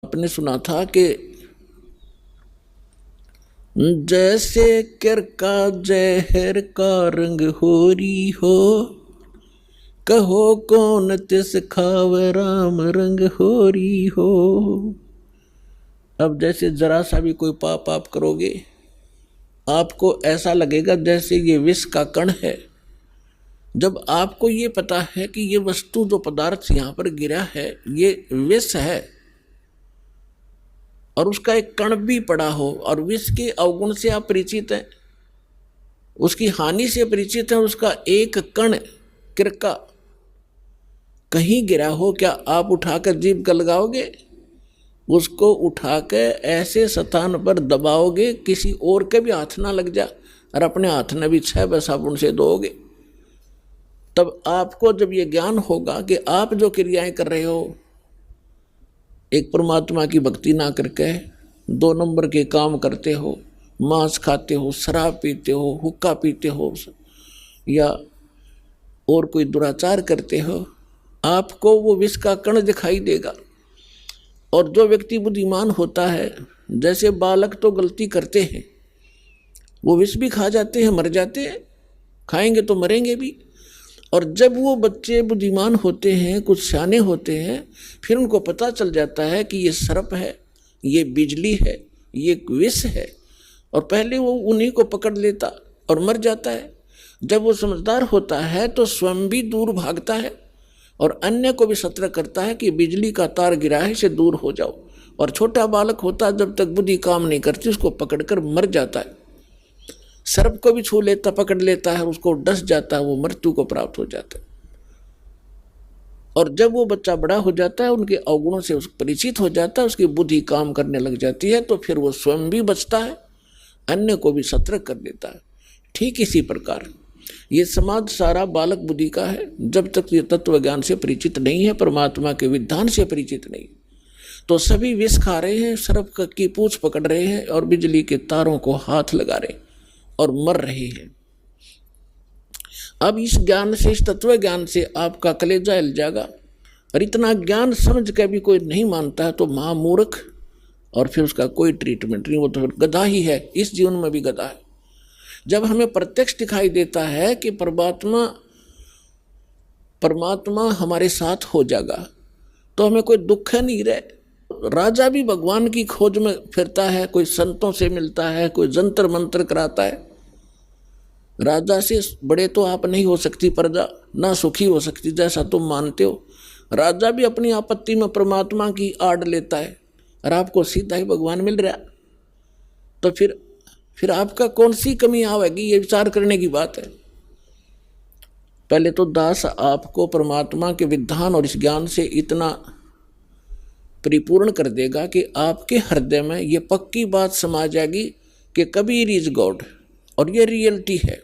आपने सुना था कि जैसे कर का जहर का रंग होरी हो, कहो कौन तिस खावे राम रंग होरी हो। अब जैसे जरा सा भी कोई पाप आप करोगे, आपको ऐसा लगेगा जैसे ये विष का कण है। जब आपको ये पता है कि ये वस्तु जो पदार्थ यहाँ पर गिरा है ये विष है, और उसका एक कण भी पड़ा हो, और विष के अवगुण से आप परिचित हैं, उसकी हानि से परिचित हैं, उसका एक कण किरका कहीं गिरा हो, क्या आप उठाकर जीभ का लगाओगे? उसको उठाकर ऐसे स्थान पर दबाओगे किसी और के भी हाथ ना लग जा, और अपने हाथ में भी 6 साबुन से धोओगे। तब आपको जब ये ज्ञान होगा कि आप जो क्रियाएं कर रहे हो, एक परमात्मा की भक्ति ना करके 2 नंबर के काम करते हो, मांस खाते हो, शराब पीते हो, हुक्का पीते हो, या और कोई दुराचार करते हो, आपको वो विष का कण दिखाई देगा। और जो व्यक्ति बुद्धिमान होता है, जैसे बालक तो गलती करते हैं, वो विष भी खा जाते हैं, मर जाते हैं, खाएंगे तो मरेंगे भी। और जब वो बच्चे बुद्धिमान होते हैं, कुछ सियाने होते हैं, फिर उनको पता चल जाता है कि ये सर्प है, ये बिजली है, ये विष है, और पहले वो उन्हीं को पकड़ लेता और मर जाता है। जब वो समझदार होता है तो स्वयं भी दूर भागता है और अन्य को भी सतर्क करता है कि बिजली का तार गिरा है, इसे दूर हो जाओ। और छोटा बालक होता है, जब तक बुद्धि काम नहीं करती उसको पकड़कर मर जाता है। सर्प को भी छू लेता, पकड़ लेता है, उसको डस जाता है, वो मृत्यु को प्राप्त हो जाता है। और जब वो बच्चा बड़ा हो जाता है, उनके अवगुणों से परिचित हो जाता है, उसकी बुद्धि काम करने लग जाती है, तो फिर वो स्वयं भी बचता है, अन्य को भी सतर्क कर देता है। ठीक इसी प्रकार ये समाज सारा बालक बुद्धि का है। जब तक ये तत्व ज्ञान से परिचित नहीं है, परमात्मा के विधान से परिचित नहीं, तो सभी विष खा रहे हैं, सर्प की पूंछ पकड़ रहे हैं और बिजली के तारों को हाथ लगा रहे हैं और मर रहे हैं। अब इस ज्ञान से, इस तत्व ज्ञान से आपका कलेजा हिल जाएगा। और इतना ज्ञान समझ के भी कोई नहीं मानता है तो महामूर्ख, और फिर उसका कोई ट्रीटमेंट नहीं, वो तो फिर गधा ही है, इस जीवन में भी गधा है। जब हमें प्रत्यक्ष दिखाई देता है कि परमात्मा हमारे साथ हो जाएगा, तो हमें कोई दुख नहीं रहे। राजा भी भगवान की खोज में फिरता है, कोई संतों से मिलता है, कोई जंतर मंत्र कराता है। राजा से बड़े तो आप नहीं हो सकती प्रजा, ना सुखी हो सकती जैसा तुम मानते हो। राजा भी अपनी आपत्ति में परमात्मा की आड़ लेता है, और आपको सीधा ही भगवान मिल रहा, तो फिर आपका कौन सी कमी आवेगी, ये विचार करने की बात है। पहले तो दास आपको परमात्मा के विधान और इस ज्ञान से इतना परिपूर्ण कर देगा कि आपके हृदय में ये पक्की बात समा जाएगी कि कबीर इज गॉड, और ये रियलिटी है,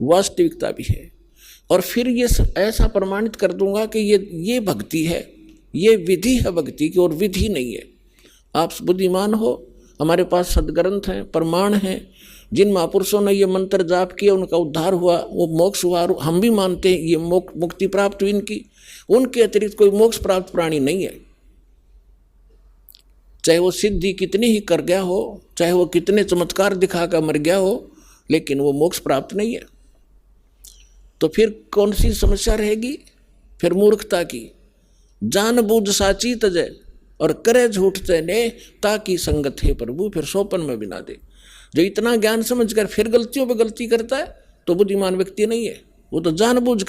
वास्तविकता भी है। और फिर ये ऐसा प्रमाणित कर दूंगा कि ये भक्ति है, ये विधि है भक्ति की, और विधि नहीं है। आप बुद्धिमान हो, हमारे पास सदग्रंथ हैं, प्रमाण हैं, जिन महापुरुषों ने ये मंत्र जाप किया उनका उद्धार हुआ, वो मोक्ष हुआ, हम भी मानते हैं ये मुक्ति प्राप्त हुई इनकी। उनके अतिरिक्त कोई मोक्ष प्राप्त प्राणी नहीं है। चाहे वो सिद्धि कितनी ही कर गया हो, चाहे वो कितने चमत्कार दिखाकर मर गया हो, लेकिन वो मोक्ष प्राप्त नहीं है। तो फिर कौन सी समस्या रहेगी? फिर मूर्खता की। जानबूझ साची तजय और करे झूठ तने, ताकि संगत है प्रभु, फिर सोपन में भी ना दे। जो इतना ज्ञान समझकर फिर गलतियों पे गलती करता है तो बुद्धिमान व्यक्ति नहीं है, वो तो जानबूझ